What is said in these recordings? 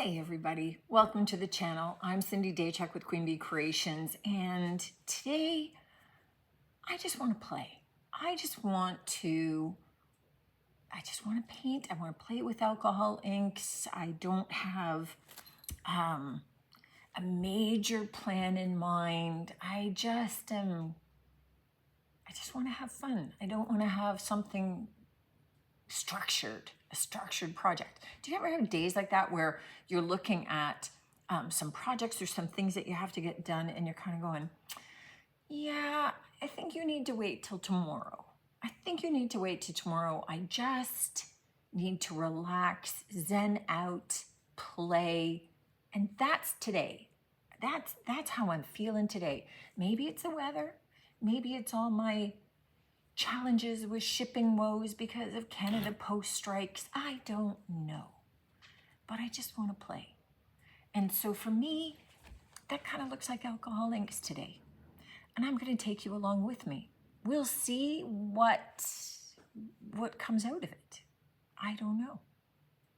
Hey everybody, welcome to the channel. I'm Cindy Daychuk with Queen Bee Creations, and today I just want to play. I just want to paint. I want to play with alcohol inks. I don't have a major plan in mind. I just want to have fun. I don't want to have something structured, a structured project. Do you ever have days like that where you're looking at some projects or some things that you have to get done and you're kind of going, yeah, I think you need to wait till tomorrow. I think you need to wait till tomorrow. I just need to relax, zen out, play. And that's today. That's how I'm feeling today. Maybe it's the weather. Maybe it's all my challenges with shipping woes because of Canada Post strikes. I don't know, but I just want to play. And so for me, that kind of looks like alcohol inks today. And I'm going to take you along with me. We'll see what comes out of it. I don't know.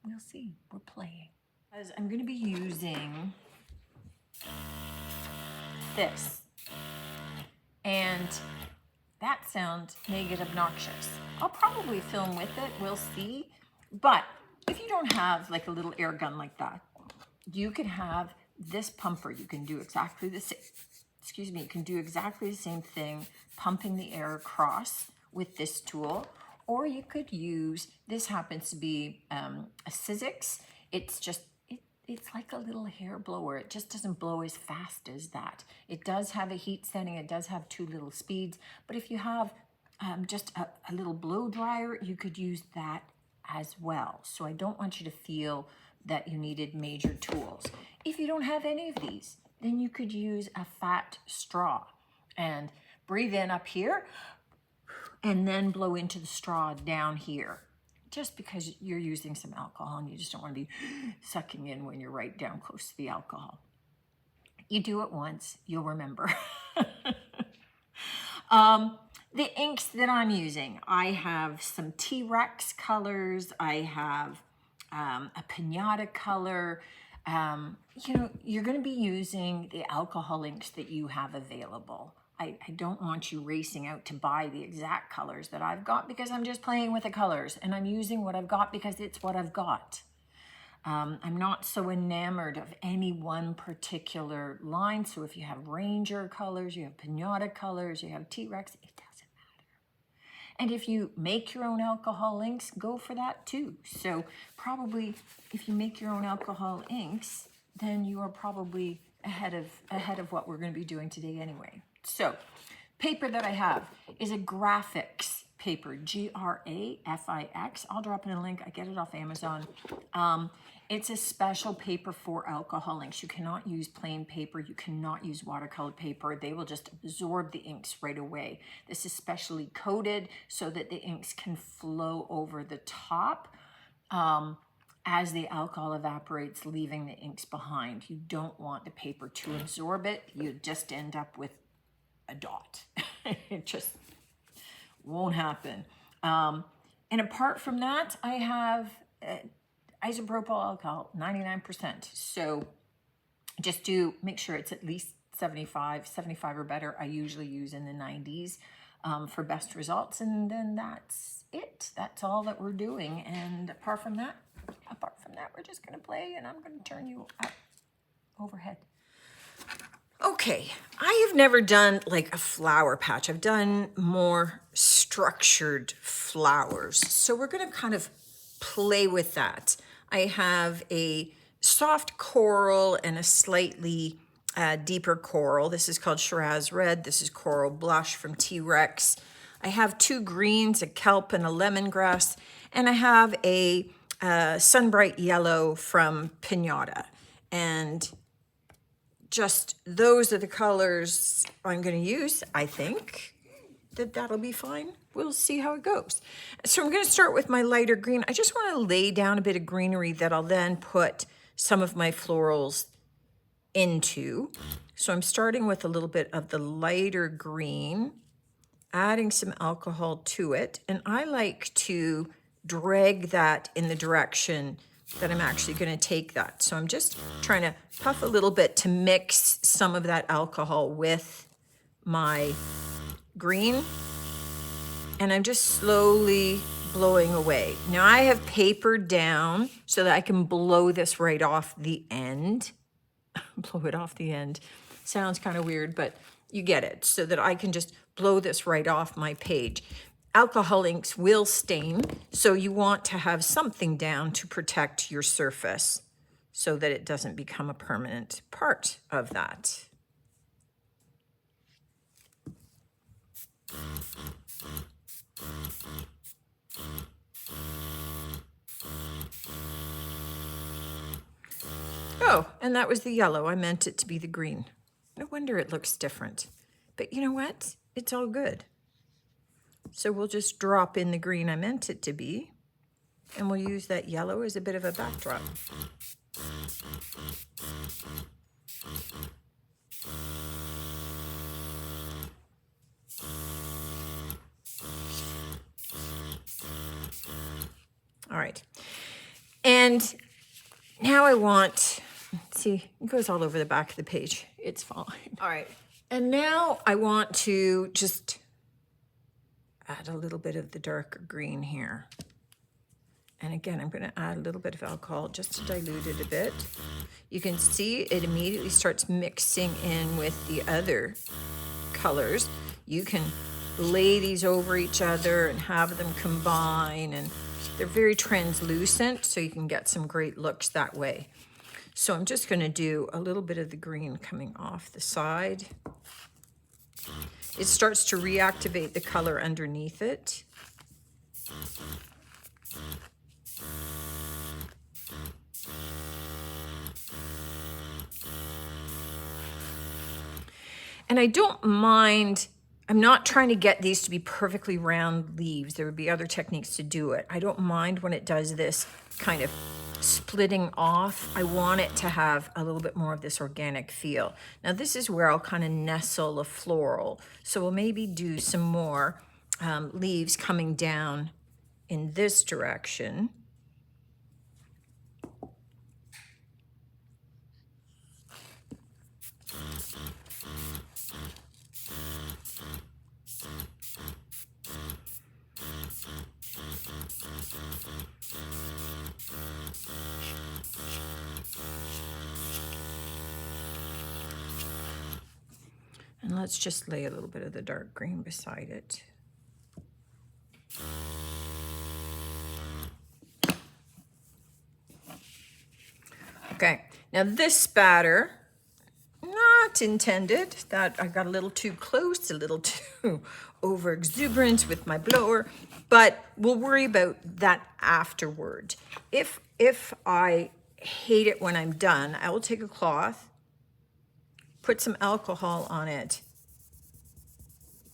We'll see. We're playing. As I'm going to be using this. And that sound may get obnoxious. I'll probably film with it, we'll see. But if you don't have like a little air gun like that, you can have this pumper. You can do exactly the same, you can do exactly the same thing, pumping the air across with this tool. Or you could use, this happens to be a Sizzix. It's like a little hair blower. It just doesn't blow as fast as that. It does have a heat setting. It does have 2 little speeds. But if you have just a little blow dryer, you could use that as well. So I don't want you to feel that you needed major tools. If you don't have any of these, then you could use a fat straw and breathe in up here and then blow into the straw down here. Just because you're using some alcohol and you just don't want to be sucking in when you're right down close to the alcohol. You do it once, you'll remember. The inks that I'm using, I have some T-Rex colors. I have a pinata color. You're going to be using the alcohol inks that you have available. I don't want you racing out to buy the exact colors that I've got because I'm just playing with the colors and I'm using what I've got because it's what I've got. I'm not so enamored of any one particular line. So if you have Ranger colors, you have Pinata colors, you have T-Rex, it doesn't matter. And if you make your own alcohol inks, go for that too. So probably if you make your own alcohol inks, then you are probably ahead of what we're going to be doing today anyway. So, paper that I have is a graphics paper, Grafix. I'll drop in a link. I get it off Amazon. It's a special paper for alcohol inks. You cannot use plain paper. You cannot use watercolor paper. They will just absorb the inks right away. This is specially coated so that the inks can flow over the top as the alcohol evaporates, leaving the inks behind. You don't want the paper to absorb it. You just end up with a dot. It just won't happen. And apart from that, I have isopropyl alcohol, 99%. So just do make sure it's at least 75 or better. I usually use in the 90s for best results. And then that's it. That's all that we're doing. And apart from that, we're just going to play and I'm going to turn you up overhead. Okay, I have never done like a flower patch. I've done more structured flowers. So we're going to kind of play with that. I have a soft coral and a slightly deeper coral. This is called Shiraz Red. This is Coral Blush from T-Rex. I have 2 greens, a kelp and a lemongrass. And I have a Sunbright Yellow from Pinata. And just those are the colors I'm going to use. I think that'll be fine. We'll see how it goes. So I'm going to start with my lighter green. I just want to lay down a bit of greenery that I'll then put some of my florals into. So I'm starting with a little bit of the lighter green, adding some alcohol to it. And I like to drag that in the direction that I'm actually going to take that. So I'm just trying to puff a little bit to mix some of that alcohol with my green. And I'm just slowly blowing away. Now I have papered down so that I can blow this right off the end. Blow it off the end. Sounds kind of weird, but you get it. So that I can just blow this right off my page. Alcohol inks will stain, so you want to have something down to protect your surface so that it doesn't become a permanent part of that. Oh, and that was the yellow. I meant it to be the green. No wonder it looks different. But you know what? It's all good. So we'll just drop in the green I meant it to be, and we'll use that yellow as a bit of a backdrop. All right. And now I want, see, it goes all over the back of the page. It's fine. All right. And now I want to just add a little bit of the darker green here. And again, I'm going to add a little bit of alcohol just to dilute it a bit. You can see it immediately starts mixing in with the other colors. You can lay these over each other and have them combine, and they're very translucent, so you can get some great looks that way. So I'm just going to do a little bit of the green coming off the side. It starts to reactivate the color underneath it. And I don't mind, I'm not trying to get these to be perfectly round leaves. There would be other techniques to do it. I don't mind when it does this kind of splitting off. I want it to have a little bit more of this organic feel. Now this is where I'll kind of nestle a floral. So we'll maybe do some more leaves coming down in this direction. And let's just lay a little bit of the dark green beside it. Okay, now this spatter, not intended, that I got a little too close, a little too over exuberant with my blower, but we'll worry about that afterward. If I hate it when I'm done, I will take a cloth, put some alcohol on it,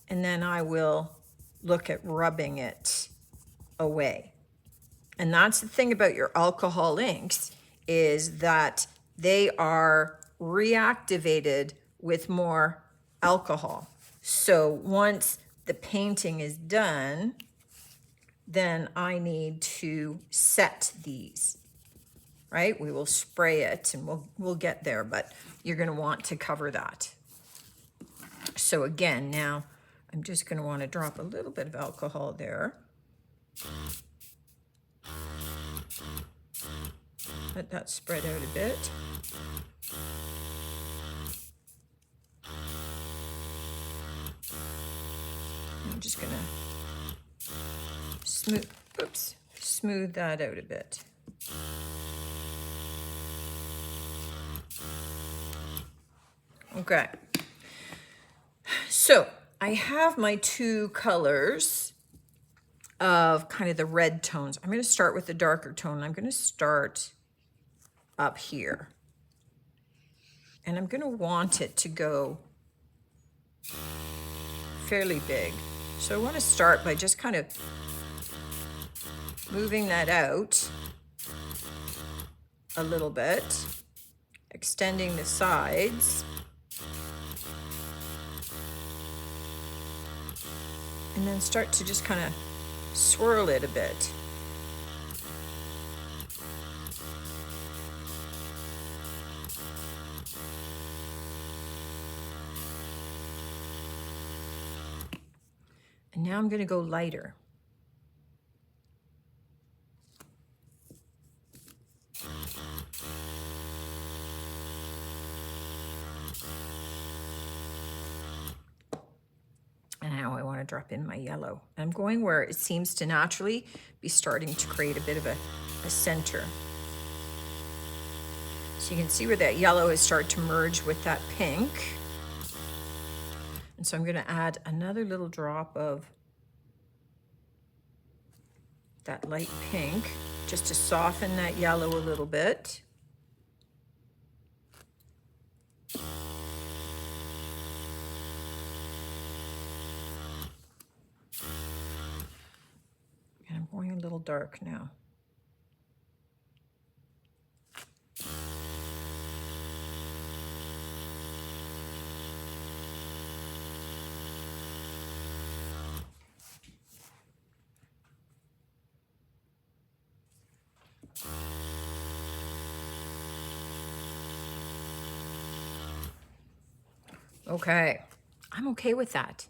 and then I will look at rubbing it away. And that's the thing about your alcohol inks, is that they are reactivated with more alcohol. So once the painting is done, then I need to set these, right? We will spray it and we'll get there, but you're gonna want to cover that. So again, now I'm just gonna wanna drop a little bit of alcohol there. Let that spread out a bit. I'm just gonna smooth that out a bit. Okay, so I have my two colors of kind of the red tones. I'm going to start with the darker tone. I'm going to start up here. And I'm going to want it to go fairly big. So I want to start by just kind of moving that out a little bit, extending the sides. And then start to just kind of swirl it a bit. And now I'm going to go lighter. And now I want to drop in my yellow. I'm going where it seems to naturally be starting to create a bit of a center. So you can see where that yellow is starting to merge with that pink. And so I'm going to add another little drop of that light pink just to soften that yellow a little bit. And I'm going a little dark now. Okay, I'm okay with that.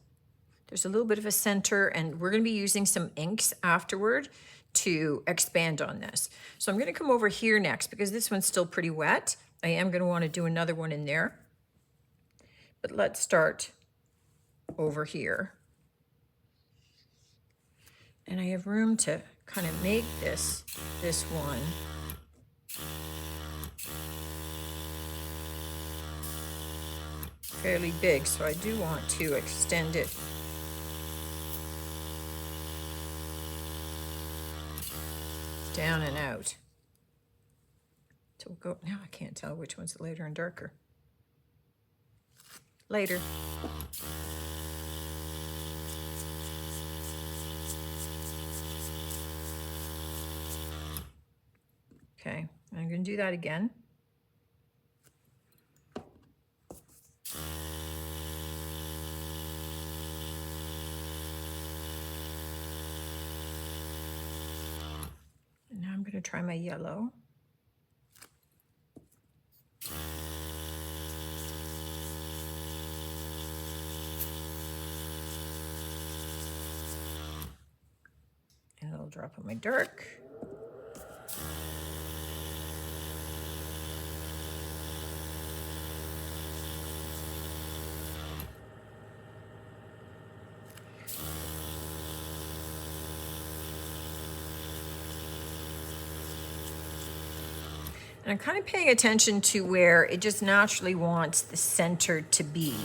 There's a little bit of a center, and we're going to be using some inks afterward to expand on this. So I'm going to come over here next because this one's still pretty wet. I am going to want to do another one in there. But let's start over here. And I have room to kind of make this one fairly big, so I do want to extend it down and out. So we'll go, now I can't tell which one's lighter and darker. Lighter. Okay, I'm going to do that again. And now I'm going to try my yellow. And a little drop of my dark. And I'm kind of paying attention to where it just naturally wants the center to be,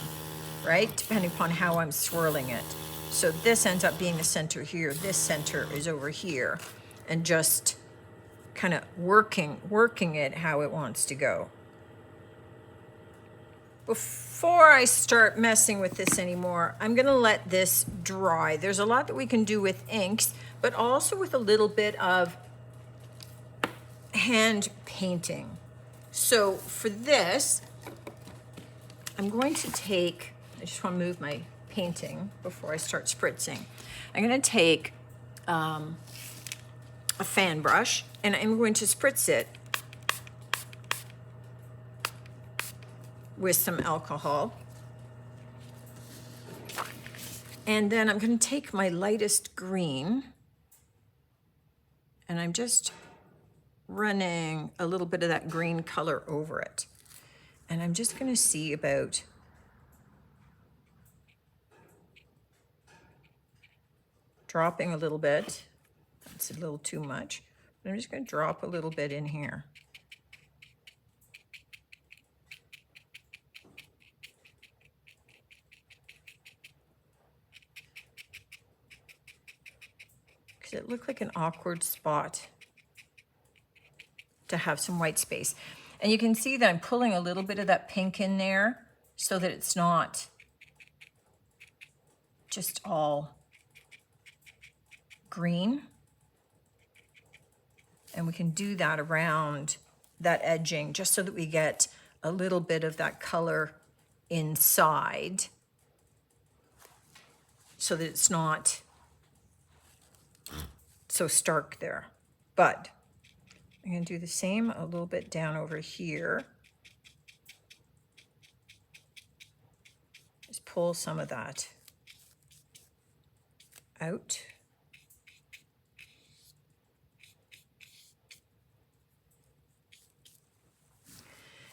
right? Depending upon how I'm swirling it. So this ends up being the center here. This center is over here. And just kind of working it how it wants to go. Before I start messing with this anymore, I'm going to let this dry. There's a lot that we can do with inks, but also with a little bit of hand painting. So for this, I'm going to take, I just want to move my painting before I start spritzing. I'm going to take a fan brush and I'm going to spritz it with some alcohol. And then I'm going to take my lightest green and I'm just running a little bit of that green color over it. And I'm just going to see about dropping a little bit. That's a little too much. But I'm just going to drop a little bit in here. Because it looked like an awkward spot to have some white space. And you can see that I'm pulling a little bit of that pink in there so that it's not just all green. And we can do that around that edging just so that we get a little bit of that color inside so that it's not so stark there. But I'm going to do the same a little bit down over here. Just pull some of that out.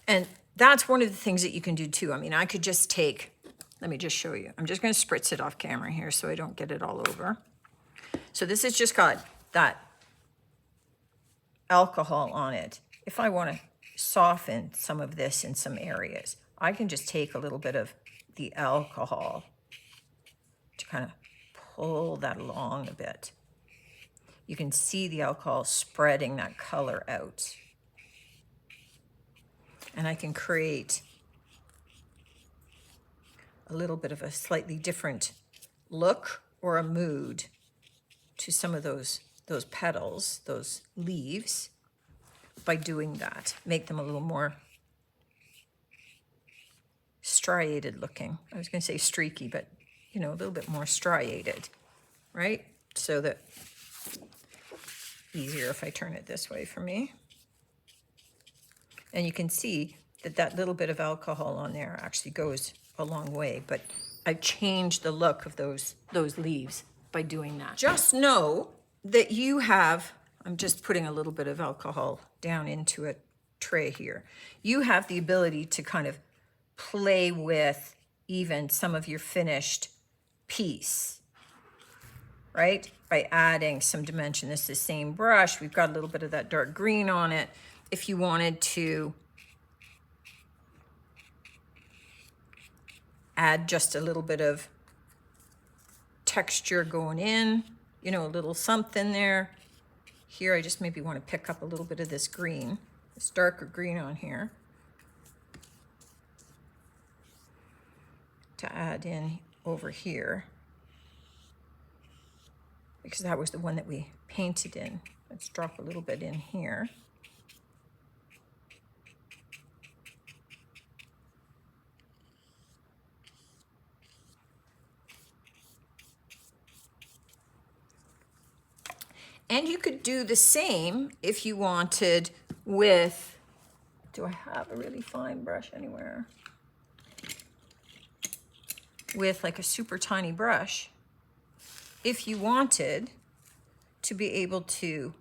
And that's one of the things that you can do too. I mean, I could just take, let me just show you. I'm just going to spritz it off camera here so I don't get it all over. So this has just got that alcohol on it. If I want to soften some of this in some areas, I can just take a little bit of the alcohol to kind of pull that along a bit. You can see the alcohol spreading that color out. And I can create a little bit of a slightly different look or a mood to some of those petals, those leaves, by doing that. Make them a little more striated looking. I was going to say streaky, but you know, a little bit more striated, right? So that easier if I turn it this way for me. And you can see that that little bit of alcohol on there actually goes a long way, but I've changed the look of those leaves by doing that. Just know that you have, I'm just putting a little bit of alcohol down into a tray here. You have the ability to kind of play with even some of your finished piece, right? By adding some dimension. This is the same brush. We've got a little bit of that dark green on it. If you wanted to add just a little bit of texture going in, you know, a little something there. Here, I just maybe want to pick up a little bit of this green, this darker green on here, to add in over here, because that was the one that we painted in. Let's drop a little bit in here. And you could do the same if you wanted with, do I have a really fine brush anywhere? With like a super tiny brush, if you wanted to be able to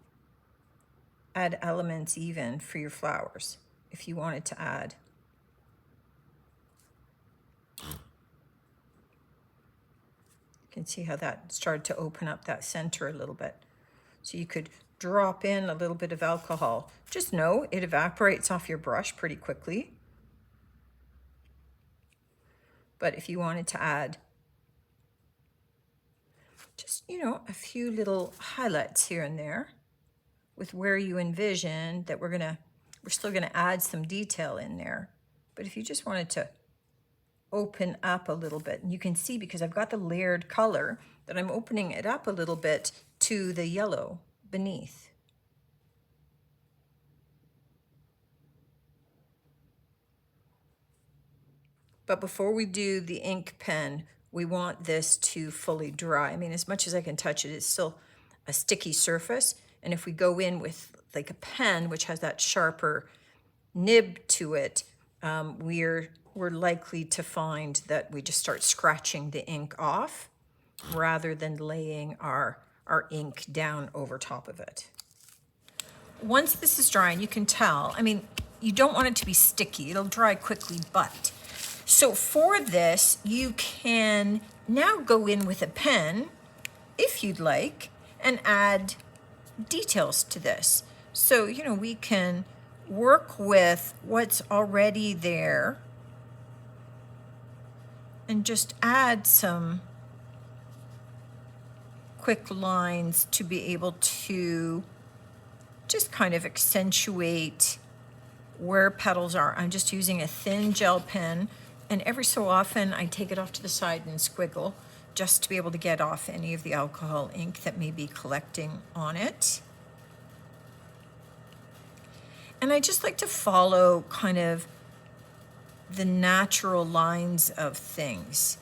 add elements even for your flowers. If you wanted to add you can see how that started to open up that center a little bit. So you could drop in a little bit of alcohol. Just know it evaporates off your brush pretty quickly. But if you wanted to add just, you know, a few little highlights here and there with where you envision that we're still gonna add some detail in there. But if you just wanted to open up a little bit, and you can see because I've got the layered color that I'm opening it up a little bit to the yellow beneath. But before we do the ink pen, we want this to fully dry. I mean, as much as I can touch it, it's still a sticky surface. And if we go in with like a pen, which has that sharper nib to it, we're likely to find that we just start scratching the ink off rather than laying our ink down over top of it. Once this is dry, and you can tell, I mean, you don't want it to be sticky. It'll dry quickly, but. So for this, you can now go in with a pen, if you'd like, and add details to this. So, you know, we can work with what's already there and just add some quick lines to be able to just kind of accentuate where petals are. I'm just using a thin gel pen, and every so often I take it off to the side and squiggle just to be able to get off any of the alcohol ink that may be collecting on it. And I just like to follow kind of the natural lines of things.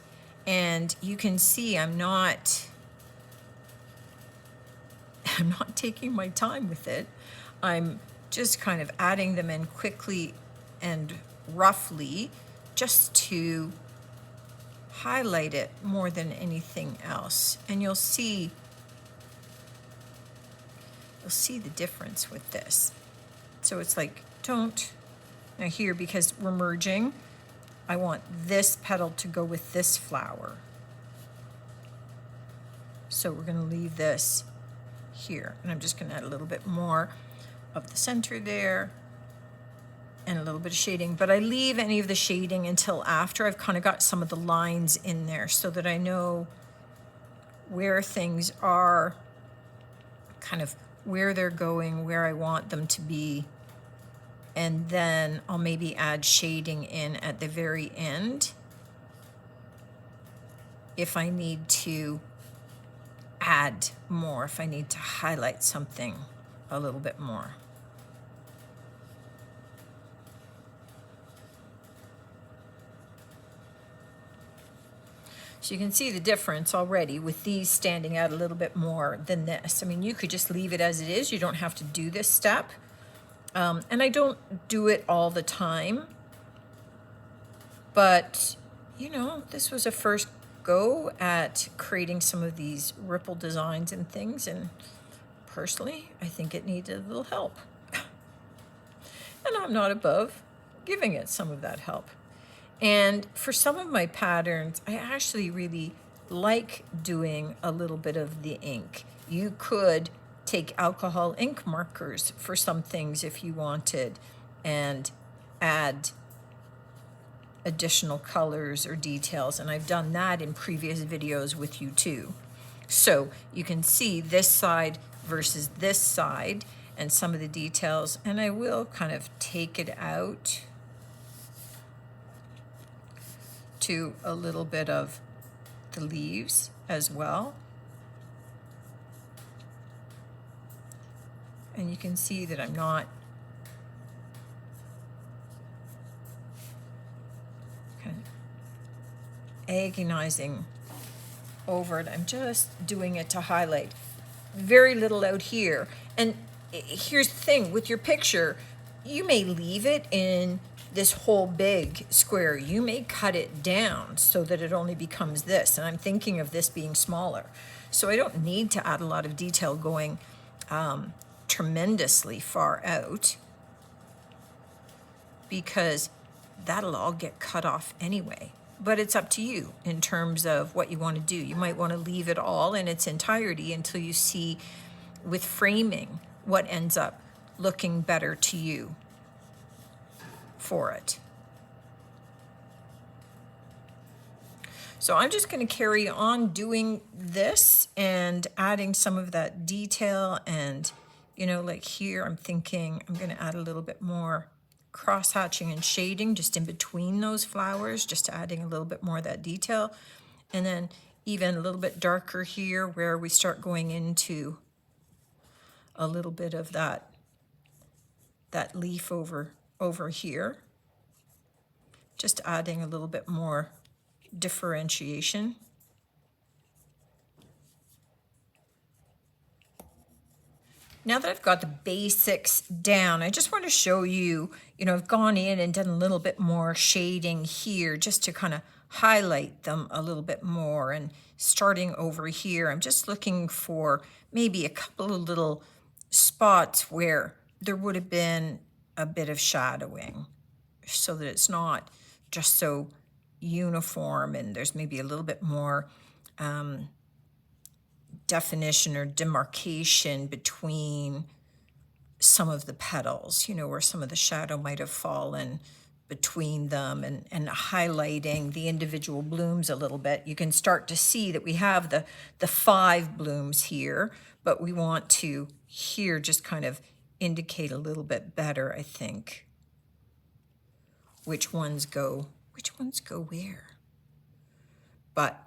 And you can see I'm not taking my time with it. I'm just kind of adding them in quickly and roughly just to highlight it more than anything else. And you'll see the difference with this. So it's like, don't, now here, because we're merging, I want this petal to go with this flower. So we're going to leave this here, and I'm just going to add a little bit more of the center there and a little bit of shading, but I leave any of the shading until after I've kind of got some of the lines in there so that I know where things are, kind of where they're going, where I want them to be, and then I'll maybe add shading in at the very end if I need to add more, if I need to highlight something a little bit more. So you can see the difference already with these standing out a little bit more than this. I mean, you could just leave it as it is. You don't have to do this step. And I don't do it all the time. But, you know, this was a first go at creating some of these ripple designs and things. And personally, I think it needed a little help. And I'm not above giving it some of that help. And for some of my patterns, I actually really like doing a little bit of the ink. You could take alcohol ink markers for some things if you wanted and add additional colors or details. And I've done that in previous videos with you too. So you can see this side versus this side and some of the details. And I will kind of take it out to a little bit of the leaves as well. And you can see that I'm not kind of agonizing over it. I'm just doing it to highlight. Very little out here. And here's the thing, with your picture, you may leave it in this whole big square. You may cut it down so that it only becomes this. And I'm thinking of this being smaller. So I don't need to add a lot of detail going tremendously far out, because that'll all get cut off anyway. But it's up to you in terms of what you want to do. You might want to leave it all in its entirety until you see with framing what ends up looking better to you for it. So I'm just going to carry on doing this and adding some of that detail. And, you know, like here, I'm thinking I'm going to add a little bit more cross hatching and shading just in between those flowers, just adding a little bit more of that detail. And then even a little bit darker here where we start going into a little bit of that leaf over here, just adding a little bit more differentiation. Now that I've got the basics down, I just want to show you, you know, I've gone in and done a little bit more shading here just to kind of highlight them a little bit more. And starting over here, I'm just looking for maybe a couple of little spots where there would have been a bit of shadowing so that it's not just so uniform and there's maybe a little bit more definition or demarcation between some of the petals, you know, where some of the shadow might have fallen between them, and highlighting the individual blooms a little bit. You can start to see that we have the 5 blooms here, but we want to here just kind of indicate a little bit better, I think, which ones go where. But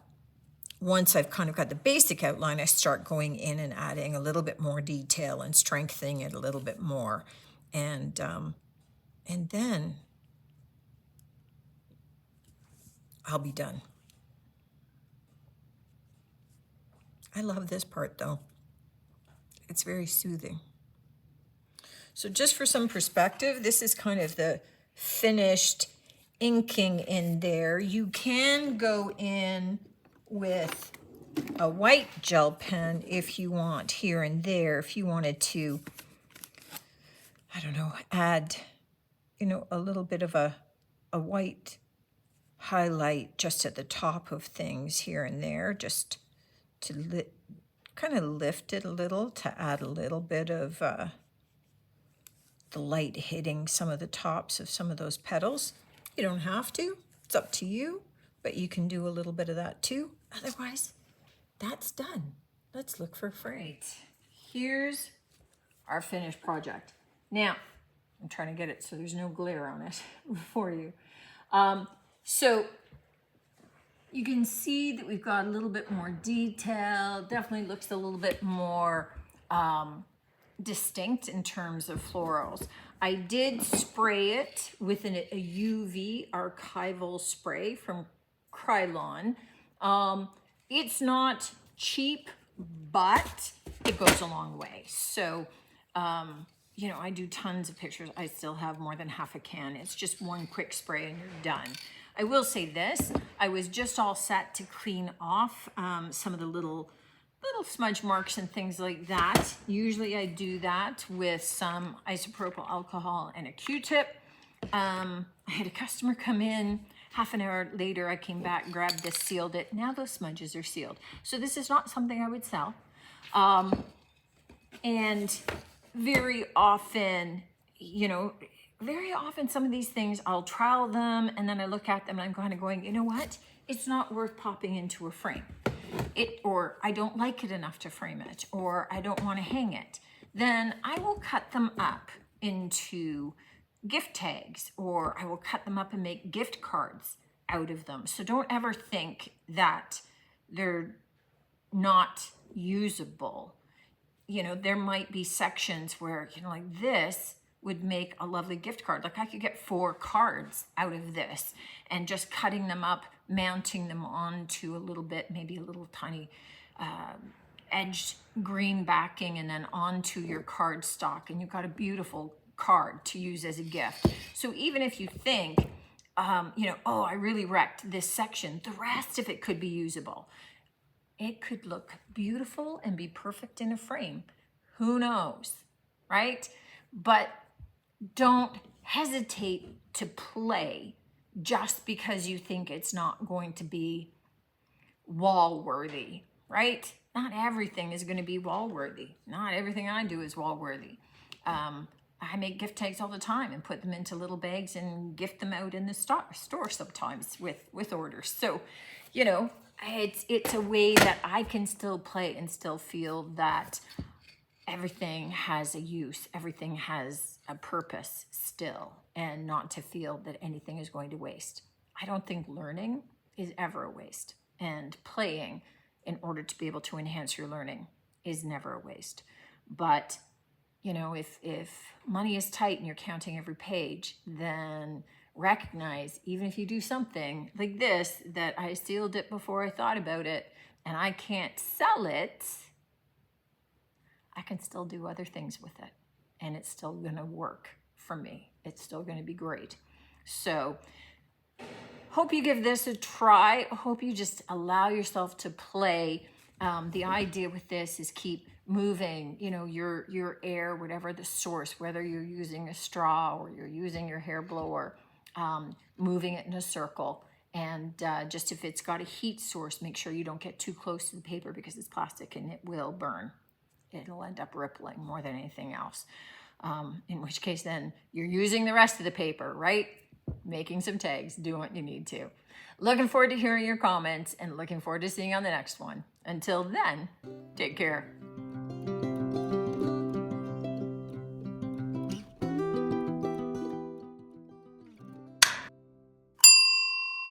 once I've kind of got the basic outline, I start going in and adding a little bit more detail and strengthening it a little bit more. And then I'll be done. I love this part though. It's very soothing. So just for some perspective, this is kind of the finished inking in there. You can go in with a white gel pen if you want here and there, if you wanted to, I don't know, add, you know, a little bit of a white highlight just at the top of things here and there, just to kind of lift it a little, to add a little bit of the light hitting some of the tops of some of those petals. You don't have to, it's up to you, but you can do a little bit of that too. Otherwise, that's done. Let's look for frame. Here's our finished project. Now, I'm trying to get it so there's no glare on it for you. So you can see that we've got a little bit more detail, definitely looks a little bit more distinct in terms of florals. I did spray it with a UV archival spray from Krylon. It's not cheap, but it goes a long way. So, you know, I do tons of pictures. I still have more than half a can. It's just one quick spray and you're done. I will say this, I was just all set to clean off some of the little smudge marks and things like that. Usually I do that with some isopropyl alcohol and a Q-tip. I had a customer come in, half an hour later I came back, grabbed this, sealed it. Now those smudges are sealed. So this is not something I would sell. And very often, you know, very often some of these things I'll trial them and then I look at them and I'm kind of going, you know what? It's not worth popping into a frame. Or I don't like it enough to frame it, or I don't want to hang it. Then I will cut them up into gift tags, or I will cut them up and make gift cards out of them. So don't ever think that they're not usable. You know, there might be sections where, you know, like this would make a lovely gift card. Like I could get 4 cards out of this and just cutting them up, mounting them onto a little bit, maybe a little tiny edged green backing, and then onto your card stock, and you've got a beautiful card to use as a gift. So even if you think, you know, oh, I really wrecked this section, the rest of it could be usable. It could look beautiful and be perfect in a frame. Who knows, right? But don't hesitate to play just because you think it's not going to be wall worthy, right? Not everything is going to be wall worthy. Not everything I do is wall worthy. I make gift tags all the time and put them into little bags and gift them out in the store sometimes with orders. So, you know, it's a way that I can still play and still feel that everything has a use, everything has a purpose still, and not to feel that anything is going to waste. I don't think learning is ever a waste, and playing in order to be able to enhance your learning is never a waste. But, you know, if money is tight and you're counting every page, then recognize, even if you do something like this, that I sealed it before I thought about it, and I can't sell it, I can still do other things with it, and it's still gonna work for me. It's still gonna be great. So hope you give this a try. Hope you just allow yourself to play. The idea with this is keep moving, you know, your air, whatever the source, whether you're using a straw or you're using your hair blower, moving it in a circle. And just if it's got a heat source, make sure you don't get too close to the paper because it's plastic and it will burn. It'll end up rippling more than anything else. In which case then you're using the rest of the paper, right? Making some tags, do what you need to. Looking forward to hearing your comments and looking forward to seeing you on the next one. Until then, take care.